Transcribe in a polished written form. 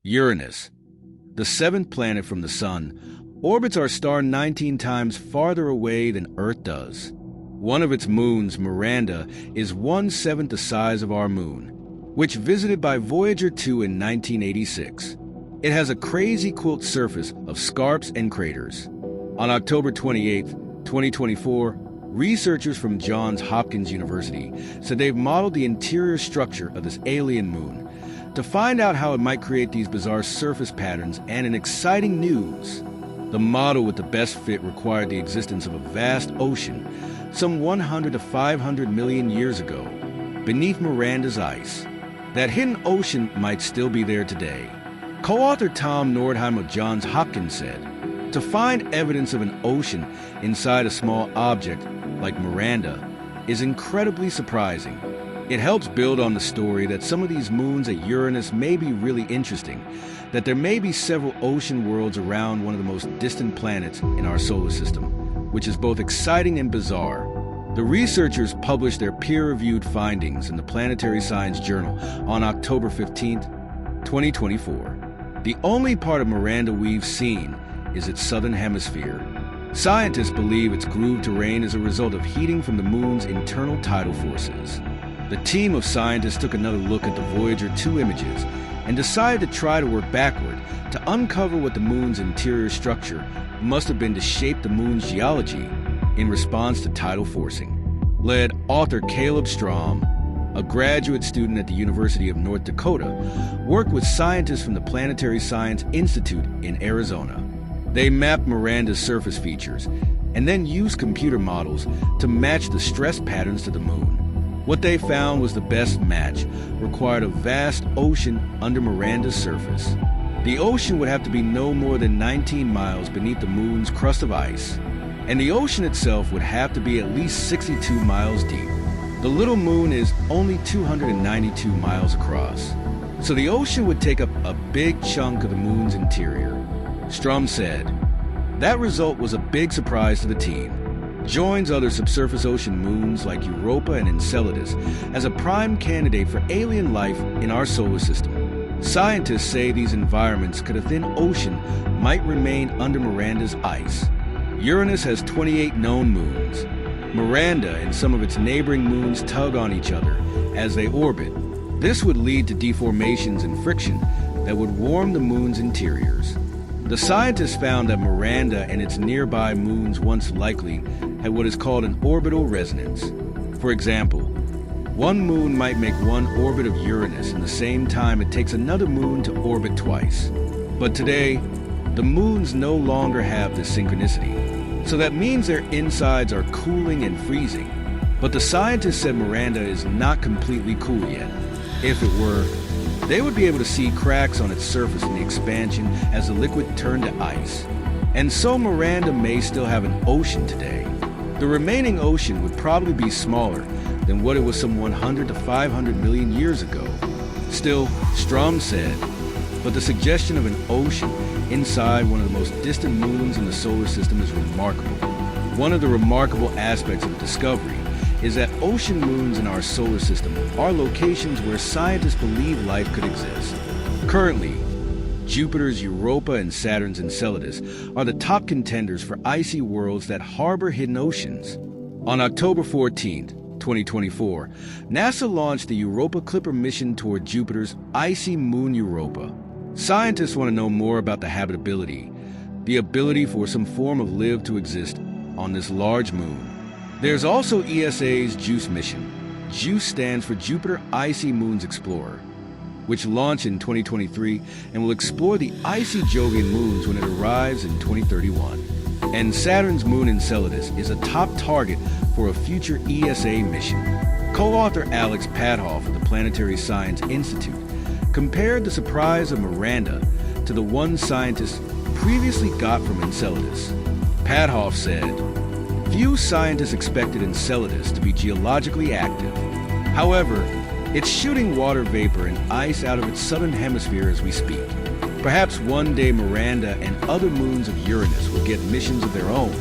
Uranus, the seventh planet from the Sun, orbits our star 19 times farther away than Earth does. One of its moons, Miranda, is 1/7 the size of our moon, which visited by Voyager 2 in 1986. It has a crazy quilt surface of scarps and craters. On October 28, 2024, researchers from Johns Hopkins University said they've modeled the interior structure of this alien moon to find out how it might create these bizarre surface patterns, and in exciting news, the model with the best fit required the existence of a vast ocean some 100 to 500 million years ago beneath Miranda's ice. That hidden ocean might still be there today. Co-author Tom Nordheim of Johns Hopkins said, to find evidence of an ocean inside a small object like Miranda is incredibly surprising. It helps build on the story that some of these moons at Uranus may be really interesting, that there may be several ocean worlds around one of the most distant planets in our solar system, which is both exciting and bizarre. The researchers published their peer-reviewed findings in the Planetary Science Journal on October 15, 2024. The only part of Miranda we've seen is its southern hemisphere. Scientists believe its grooved terrain is a result of heating from the moon's internal tidal forces. The team of scientists took another look at the Voyager 2 images and decided to try to work backward to uncover what the moon's interior structure must have been to shape the moon's geology in response to tidal forcing. Led author Caleb Strom, a graduate student at the University of North Dakota, worked with scientists from the Planetary Science Institute in Arizona. They mapped Miranda's surface features and then used computer models to match the stress patterns to the moon. What they found was the best match required a vast ocean under Miranda's surface. The ocean would have to be no more than 19 miles beneath the moon's crust of ice, and the ocean itself would have to be at least 62 miles deep. The little moon is only 292 miles across, so the ocean would take up a big chunk of the moon's interior. Strom said, that result was a big surprise to the team. Joins other subsurface ocean moons like Europa and Enceladus as a prime candidate for alien life in our solar system. Scientists say these environments could a thin ocean might remain under Miranda's ice. Uranus has 28 known moons. Miranda and some of its neighboring moons tug on each other as they orbit. This would lead to deformations and friction that would warm the moon's interiors. The scientists found that Miranda and its nearby moons once likely had what is called an orbital resonance. For example, one moon might make one orbit of Uranus in the same time it takes another moon to orbit twice. But today, the moons no longer have this synchronicity, so that means their insides are cooling and freezing. But the scientists said Miranda is not completely cool yet. If it were, they would be able to see cracks on its surface in the expansion as the liquid turned to ice. And so Miranda may still have an ocean today. The remaining ocean would probably be smaller than what it was some 100 to 500 million years ago. Still, Strom said, but the suggestion of an ocean inside one of the most distant moons in the solar system is remarkable. One of the remarkable aspects of the discovery is that ocean moons in our solar system are locations where scientists believe life could exist. Currently, Jupiter's Europa and Saturn's Enceladus are the top contenders for icy worlds that harbor hidden oceans. On October 14, 2024, NASA launched the Europa Clipper mission toward Jupiter's icy moon Europa. Scientists want to know more about the habitability, the ability for some form of life to exist on this large moon. There's also ESA's JUICE mission. JUICE stands for Jupiter Icy Moons Explorer, which launched in 2023 and will explore the icy Jovian moons when it arrives in 2031. And Saturn's moon Enceladus is a top target for a future ESA mission. Co-author Alex Padhoff of the Planetary Science Institute compared the surprise of Miranda to the one scientists previously got from Enceladus. Padhoff said, few scientists expected Enceladus to be geologically active. However, it's shooting water vapor and ice out of its southern hemisphere as we speak. Perhaps one day Miranda and other moons of Uranus will get missions of their own